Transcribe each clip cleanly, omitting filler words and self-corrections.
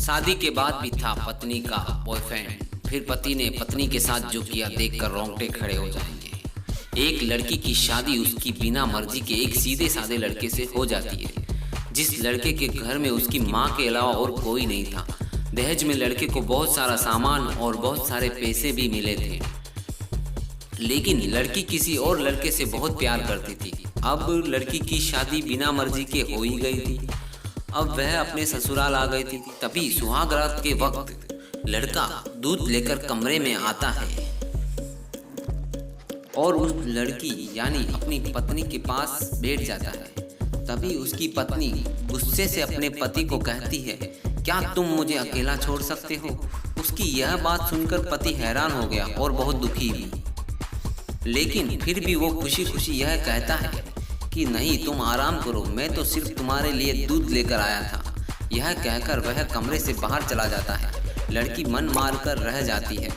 शादी के बाद भी था पत्नी का बॉयफ्रेंड। फिर पति ने पत्नी के साथ जो किया देखकर रोंगटे खड़े हो जाएंगे। एक लड़की की शादी उसकी बिना मर्जी के एक सीधे साधे लड़के से हो जाती है, जिस लड़के के घर में उसकी माँ के अलावा और कोई नहीं था। दहेज में लड़के को बहुत सारा सामान और बहुत सारे पैसे भी मिले थे, लेकिन लड़की किसी और लड़के से बहुत प्यार करती थी। अब लड़की की शादी बिना मर्जी के हो ही गई थी। अब वह अपने ससुराल आ गई थी। तभी सुहाग रात के वक्त लड़का दूध लेकर कमरे में आता है और उस लड़की यानी अपनी पत्नी के पास बैठ जाता है। तभी उसकी पत्नी गुस्से से अपने पति को कहती है, क्या तुम मुझे अकेला छोड़ सकते हो? उसकी यह बात सुनकर पति हैरान हो गया और बहुत दुखी भी, लेकिन फिर भी वो खुशी खुशी यह कहता है कि नहीं, तुम आराम करो, मैं तो सिर्फ तुम्हारे लिए दूध लेकर आया था। यह कहकर वह कमरे से बाहर चला जाता है। लड़की मन मार कर रह जाती है,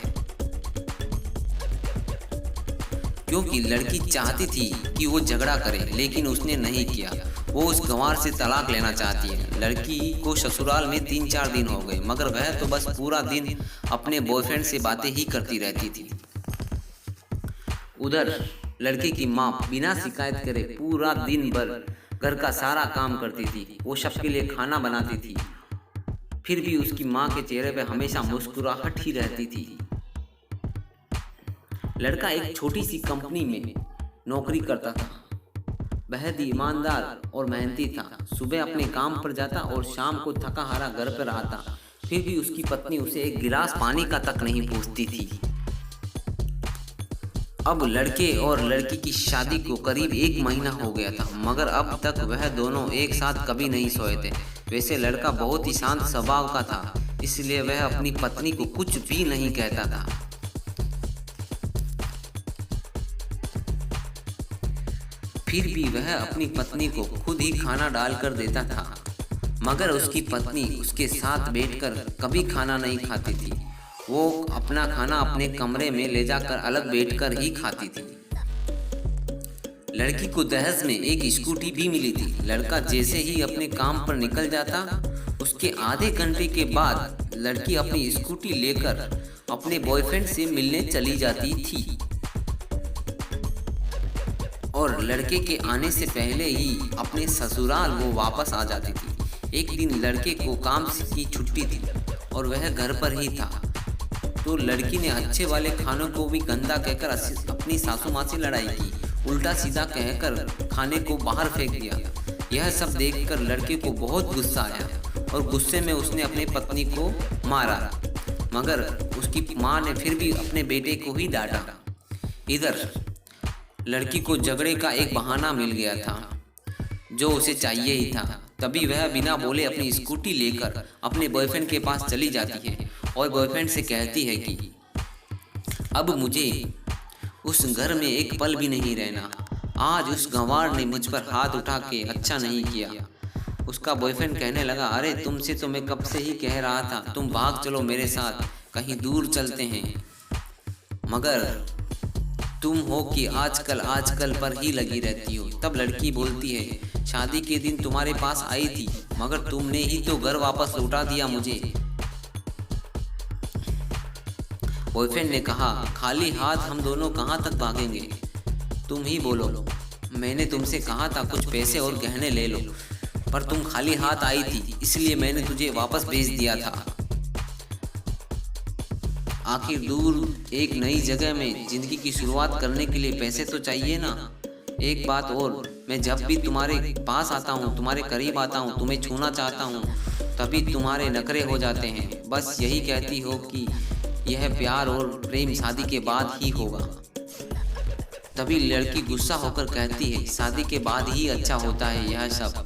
क्योंकि लड़की चाहती थी कि वो झगड़ा करे, लेकिन उसने नहीं किया। वो उस गंवार से तलाक लेना चाहती है। लड़की को ससुराल में 3-4 दिन हो गए, मगर वह तो बस पूरा दिन अपने बॉयफ्रेंड से बातें ही करती रहती थी। उधर लड़के की माँ बिना शिकायत करे पूरा दिन भर घर का सारा काम करती थी। वो सबके लिए खाना बनाती थी, फिर भी उसकी माँ के चेहरे पे हमेशा मुस्कुराहट ही रहती थी। लड़का एक छोटी सी कंपनी में नौकरी करता था। बेहद ईमानदार और मेहनती था। सुबह अपने काम पर जाता और शाम को थका हारा घर पर आता। फिर भी उसकी पत्नी उसे एक गिलास पानी का तक नहीं पूछती थी। अब लड़के और लड़की की शादी को करीब 1 महीना हो गया था, मगर अब तक वह दोनों एक साथ कभी नहीं सोए थे। वैसे लड़का बहुत ही शांत स्वभाव का था, इसलिए वह अपनी पत्नी को कुछ भी नहीं कहता था। फिर भी वह अपनी पत्नी को खुद ही खाना डाल कर देता था, मगर उसकी पत्नी उसके साथ बैठकर कभी खाना नहीं खाती थी। वो अपना खाना अपने कमरे में ले जाकर अलग बैठकर ही खाती थी। लड़की को दहेज में एक स्कूटी भी मिली थी। लड़का जैसे ही अपने काम पर निकल जाता, उसके आधे घंटे के बाद लड़की अपनी स्कूटी लेकर अपने बॉयफ्रेंड से मिलने चली जाती थी और लड़के के आने से पहले ही अपने ससुराल वो वापस आ जाती थी। एक दिन लड़के को काम की छुट्टी थी और वह घर पर ही था, तो लड़की ने अच्छे वाले खानों को भी गंदा कहकर अपनी सासू माँ से लड़ाई की। उल्टा सीधा कहकर खाने को बाहर फेंक दिया। यह सब देखकर लड़के को बहुत गुस्सा आया और गुस्से में उसने अपने पत्नी को मारा, मगर उसकी माँ ने फिर भी अपने बेटे को ही डांटा। इधर लड़की को झगड़े का एक बहाना मिल गया था जो उसे चाहिए ही था। तभी वह बिना बोले अपनी स्कूटी लेकर अपने बॉयफ्रेंड के पास चली जाती है और बॉयफ्रेंड से कहती है कि अब मुझे उस घर में एक पल भी नहीं रहना। आज उस गंवार ने मुझ पर हाथ उठा के अच्छा नहीं किया। उसका बॉयफ्रेंड कहने लगा, अरे तुमसे तो मैं कब से ही कह रहा था, तुम भाग चलो मेरे साथ, कहीं दूर चलते हैं, मगर तुम हो कि आजकल पर ही लगी रहती हो। तब लड़की बोलती है, शादी के दिन तुम्हारे पास आई थी, मगर तुमने ही तो घर वापस लौटा दिया मुझे। बॉयफ्रेंड ने कहा, खाली हाथ हम दोनों कहाँ तक भागेंगे? तुम ही बोलो। मैंने तुमसे कहा था कुछ पैसे और गहने ले लो, पर तुम खाली हाथ आई थी, इसलिए मैंने तुझे वापस भेज दिया था। आखिर दूर एक नई जगह में जिंदगी की शुरुआत करने के लिए पैसे तो चाहिए ना। एक बात और, मैं जब भी तुम्हारे पास आता हूँ, तुम्हारे करीब आता हूँ, तुम्हें छूना चाहता हूँ, तभी तुम्हारे नखरे हो जाते हैं। बस यही कहती हो कि यह प्यार और प्रेम शादी के बाद ही होगा। तभी लड़की गुस्सा होकर कहती है, शादी के बाद ही अच्छा होता है यह सब,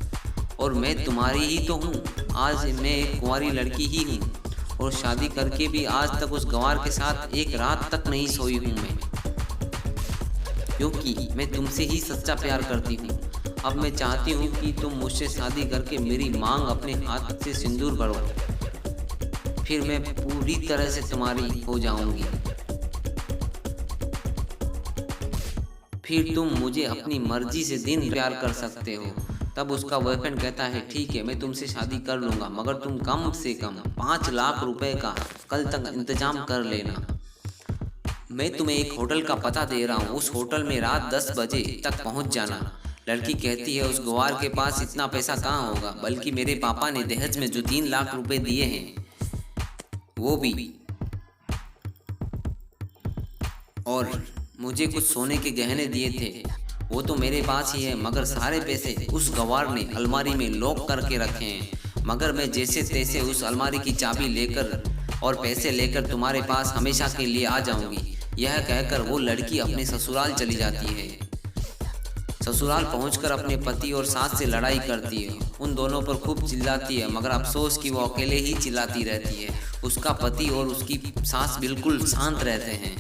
और मैं तुम्हारी ही तो हूँ। आज मैं एक कुंवारी लड़की ही हूँ और शादी करके भी आज तक उस गंवार के साथ एक रात तक नहीं सोई हूँ मैं, क्योंकि मैं तुमसे ही सच्चा प्यार करती हूँ। अब मैं चाहती हूँ कि तुम मुझसे शादी करके मेरी मांग अपने हाथ से सिंदूर भरो, फिर मैं पूरी तरह से तुम्हारी हो जाऊंगी। फिर तुम मुझे अपनी मर्जी से दिन प्यार कर सकते हो। तब उसका बॉयफ्रेंड कहता है ठीक है मैं तुमसे शादी कर लूँगा, मगर तुम कम से कम 5 लाख रुपए का कल तक इंतजाम कर लेना। मैं तुम्हें एक होटल का पता दे रहा हूँ, उस होटल में रात 10 बजे तक पहुँच जाना। लड़की कहती है उस गवार के पास इतना पैसा कहाँ होगा, बल्कि मेरे पापा ने दहेज में जो 3 लाख रुपए दिए हैं वो भी, और मुझे कुछ सोने के गहने दिए थे वो तो मेरे पास ही है, मगर सारे पैसे उस गवार ने अलमारी में लॉक करके रखे हैं। मगर मैं जैसे तैसे उस अलमारी की चाबी लेकर और पैसे लेकर तुम्हारे पास हमेशा के लिए आ जाऊंगी। यह कहकर वो लड़की अपने ससुराल चली जाती है। ससुराल पहुंचकर अपने पति और सास से लड़ाई करती है, उन दोनों पर खूब चिल्लाती है, मगर अफसोस कि वो अकेले ही चिल्लाती रहती है। उसका पति और उसकी सास बिल्कुल शांत रहते हैं।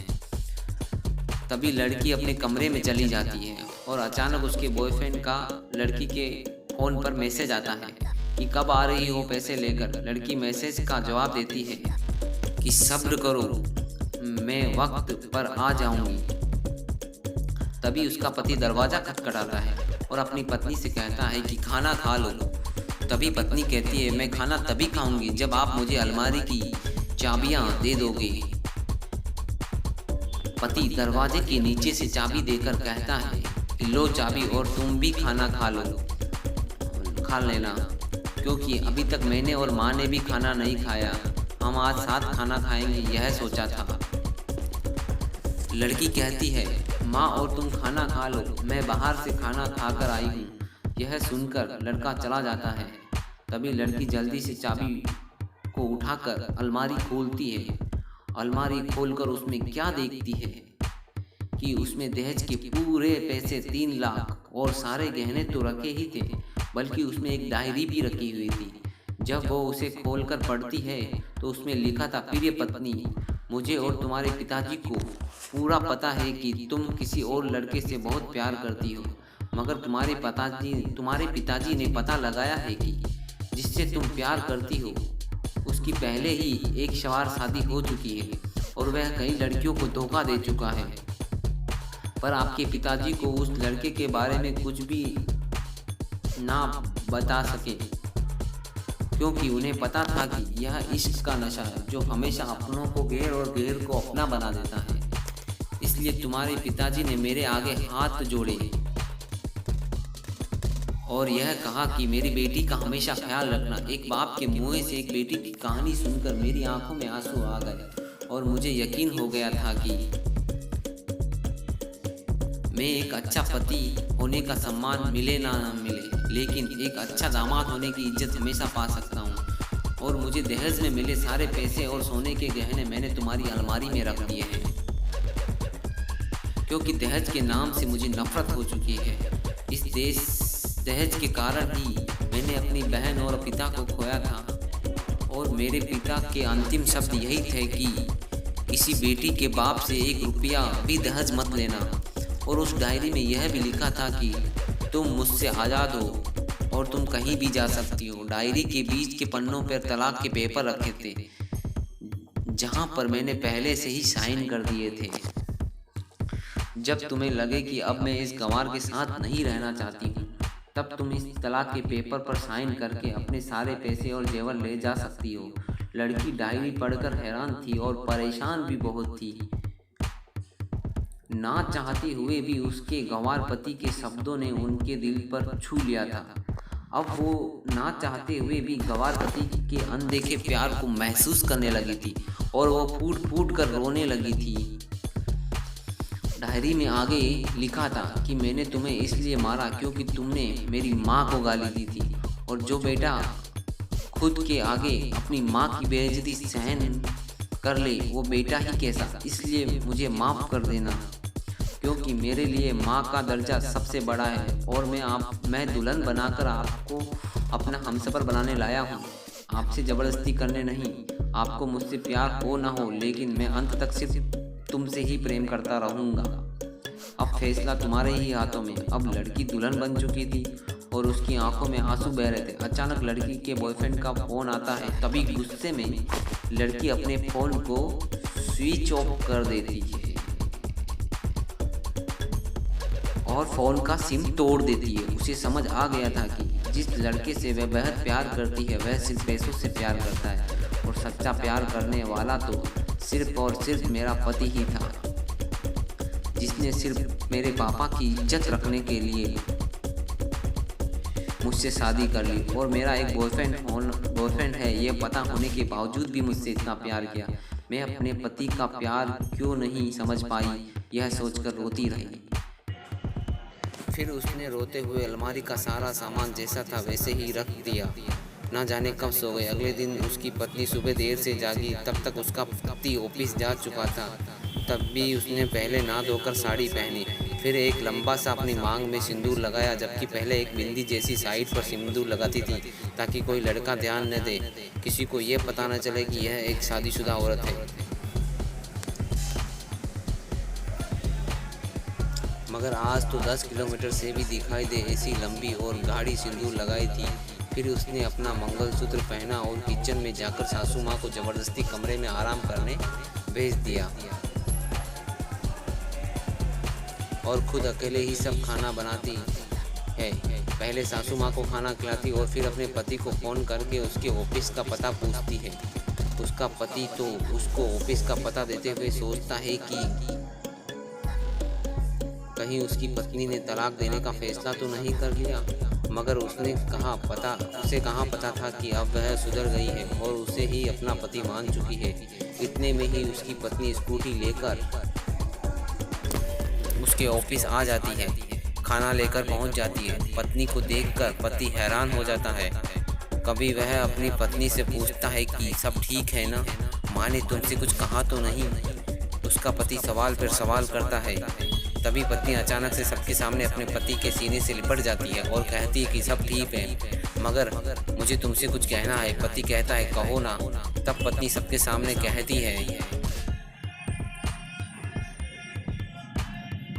तभी लड़की अपने कमरे में चली जाती है और अचानक उसके बॉयफ्रेंड का लड़की के फ़ोन पर मैसेज आता है कि कब आ रही हो पैसे लेकर। लड़की मैसेज का जवाब देती है कि सब्र करो, मैं वक्त पर आ जाऊंगी। तभी उसका पति दरवाज़ा खटखटाता है और अपनी पत्नी से कहता है कि खाना खा लो। तभी पत्नी कहती है मैं खाना तभी खाऊंगी जब आप मुझे अलमारी की चाबियां दे दोगे। पति दरवाजे के नीचे से चाबी देकर कहता है कि लो चाबी और तुम भी खाना खा लेना, क्योंकि अभी तक मैंने और माँ ने भी खाना नहीं खाया, हम आज साथ खाना खाएंगे यह सोचा था। लड़की कहती है माँ और तुम खाना खा लो, मैं बाहर से खाना खाकर आई हूँ। यह सुनकर लड़का चला जाता है। तभी लड़की जल्दी से चाबी को उठाकर अलमारी खोलती है। अलमारी खोलकर उसमें क्या देखती है कि उसमें दहेज के पूरे पैसे 3 लाख और सारे गहने तो रखे ही थे, बल्कि उसमें एक डायरी भी रखी हुई थी। जब वो उसे खोलकर पढ़ती है तो उसमें लिखा था प्रिय पत्नी, मुझे और तुम्हारे पिताजी को पूरा पता है कि तुम किसी और लड़के से बहुत प्यार करती हो, मगर तुम्हारे पिताजी ने पता लगाया है कि जिससे तुम प्यार करती हो उसकी पहले ही एक सवार शादी हो चुकी है और वह कई लड़कियों को धोखा दे चुका है। पर आपके पिताजी को उस लड़के के बारे में कुछ भी ना बता सके, क्योंकि उन्हें पता था कि यह इश्क का नशा है जो हमेशा अपनों को गैर और गैर को अपना बना देता है। इसलिए तुम्हारे पिताजी ने मेरे आगे हाथ जोड़े और यह कहा कि मेरी बेटी का हमेशा ख्याल रखना। एक बाप के मुंह से एक बेटी की कहानी सुनकर मेरी आंखों में आंसू आ गए और मुझे यकीन हो गया था कि मैं एक अच्छा पति होने का सम्मान मिले ना मिले, लेकिन एक अच्छा दामाद होने की इज्जत हमेशा पा सकता हूँ। और मुझे दहेज में मिले सारे पैसे और सोने के गहने मैंने तुम्हारी अलमारी में रख दिए हैं, क्योंकि दहेज के नाम से मुझे नफरत हो चुकी है। इस दहेज के कारण ही मैंने अपनी बहन और पिता को खोया था और मेरे पिता के अंतिम शब्द यही थे कि किसी बेटी के बाप से 1 रुपया भी दहेज मत लेना। और उस डायरी में यह भी लिखा था कि तुम मुझसे आज़ाद हो और तुम कहीं भी जा सकती हो। डायरी के बीच के पन्नों पर तलाक के पेपर रखे थे, जहां पर मैंने पहले से ही साइन कर दिए थे। जब तुम्हें लगे कि अब मैं इस गंवार के साथ नहीं रहना चाहती हूँ, तब तुम इस तलाक के पेपर पर साइन करके अपने सारे पैसे और जेवर ले जा सकती हो। लड़की डायरी पढ़कर हैरान थी और परेशान भी बहुत थी। ना चाहते हुए भी उसके गंवार पति के शब्दों ने उनके दिल पर छू लिया था। अब वो ना चाहते हुए भी गंवार पति के अनदेखे प्यार को महसूस करने लगी थी और वो फूट फूट कर रोने लगी थी। डायरी में आगे लिखा था कि मैंने तुम्हें इसलिए मारा क्योंकि तुमने मेरी माँ को गाली दी थी, और जो बेटा खुद के आगे अपनी माँ की बेइज्जती सहन कर ले वो बेटा ही कैसा। इसलिए मुझे माफ़ कर देना, क्योंकि मेरे लिए माँ का दर्जा सबसे बड़ा है और मैं दुल्हन बनाकर आपको अपना हमसफर बनाने लाया हूँ, आपसे ज़बरदस्ती करने नहीं। आपको मुझसे प्यार हो ना हो, लेकिन मैं अंत तक सिर्फ तुमसे ही प्रेम करता रहूँगा। अब फैसला तुम्हारे ही हाथों में। अब लड़की दुल्हन बन चुकी थी और उसकी आंखों में आंसू बह रहे थे। अचानक लड़की के बॉयफ्रेंड का फ़ोन आता है। तभी गुस्से में लड़की अपने फ़ोन को स्विच ऑफ कर देती है और फ़ोन का सिम तोड़ देती है। उसे समझ आ गया था कि जिस लड़के से वह बेहद प्यार करती है वह सिर्फ पैसों से प्यार करता है, और सच्चा प्यार करने वाला तो सिर्फ और सिर्फ मेरा पति ही था, जिसने सिर्फ मेरे पापा की इज्जत रखने के लिए मुझसे शादी कर ली। और मेरा एक बॉयफ्रेंड है ये पता होने के बावजूद भी मुझसे इतना प्यार किया। मैं अपने पति का प्यार क्यों नहीं समझ पाई, यह सोचकर रोती रही। फिर उसने रोते हुए अलमारी का सारा सामान जैसा था वैसे ही रख दिया। ना जाने कब सो गए। अगले दिन उसकी पत्नी सुबह देर से जागी। तब तक उसका पति ऑफिस जा चुका था। तब भी उसने पहले नहा धोकर साड़ी पहनी, फिर एक लंबा सा अपनी मांग में सिंदूर लगाया, जबकि पहले एक बिंदी जैसी साइड पर सिंदूर लगाती थी ताकि कोई लड़का ध्यान न दे, किसी को ये पता न चले कि यह एक शादीशुदा औरत है। मगर आज तो 10 किलोमीटर से भी दिखाई दे ऐसी लंबी और गाढ़ी सिंदूर लगाई थी। फिर उसने अपना मंगलसूत्र पहना और किचन में जाकर सासू माँ को ज़बरदस्ती कमरे में आराम करने भेज दिया और खुद अकेले ही सब खाना बनाती है। पहले सासू माँ को खाना खिलाती और फिर अपने पति को फ़ोन करके उसके ऑफिस का पता पूछती है। उसका पति तो उसको ऑफिस का पता देते हुए सोचता है कि कहीं उसकी पत्नी ने तलाक देने का फैसला तो नहीं कर लिया। मगर उसे कहाँ पता था कि अब वह सुधर गई है और उसे ही अपना पति मान चुकी है। इतने में ही उसकी पत्नी स्कूटी लेकर उसके ऑफिस आ जाती है, खाना लेकर पहुंच जाती है। पत्नी को देखकर पति हैरान हो जाता है। कभी वह अपनी पत्नी से पूछता है कि सब ठीक है ना, माँ ने तुमसे कुछ कहा तो नहीं। उसका पति सवाल पर सवाल करता है। तभी पत्नी अचानक से सबके सामने अपने पति के सीने से लिपट जाती है और कहती है कि सब ठीक है मगर मुझे तुमसे कुछ कहना है। पति कहता है कहो ना। तब पत्नी सबके सामने कहती है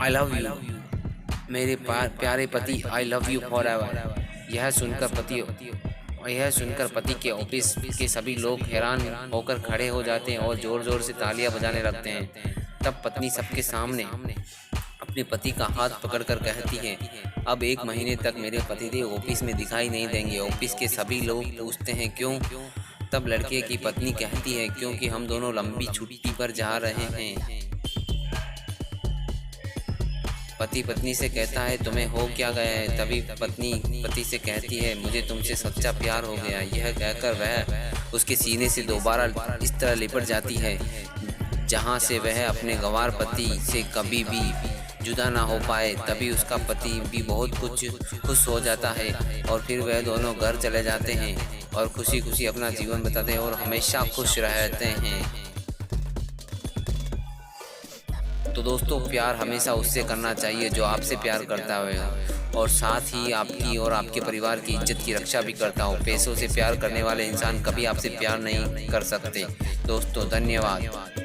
आई लव यू मेरे प्यारे पति, I love you for ever. यह सुनकर पति के ऑफिस के सभी लोग हैरान होकर खड़े हो जाते हैं और जोर जोर से तालियां बजाने लगते हैं। तब पत्नी सबके सामने अपने पति का हाथ पकड़कर कहती है अब 1 महीने तक मेरे पतिदेव ऑफिस में दिखाई नहीं देंगे। ऑफिस के सभी लोग पूछते हैं क्यों। तब लड़के की पत्नी कहती है क्योंकि हम दोनों लंबी छुट्टी पर जा रहे हैं। पति पत्नी से कहता है तुम्हें हो क्या गया है। तभी पत्नी पति से कहती है मुझे तुमसे सच्चा प्यार हो गया। यह कहकर वह उसके सीने से दोबारा इस तरह लिपट जाती है जहां से वह अपने गंवार पति से कभी भी जुदा ना हो पाए। तभी उसका पति भी बहुत खुश हो जाता है और फिर वह दोनों घर चले जाते हैं और खुशी खुशी अपना जीवन बिताते हैं और हमेशा खुश रहते हैं। तो दोस्तों, प्यार हमेशा उससे करना चाहिए जो आपसे प्यार करता हो और साथ ही आपकी और आपके परिवार की इज्जत की रक्षा भी करता हो। पैसों से प्यार करने वाले इंसान कभी आपसे प्यार नहीं कर सकते। दोस्तों, धन्यवाद।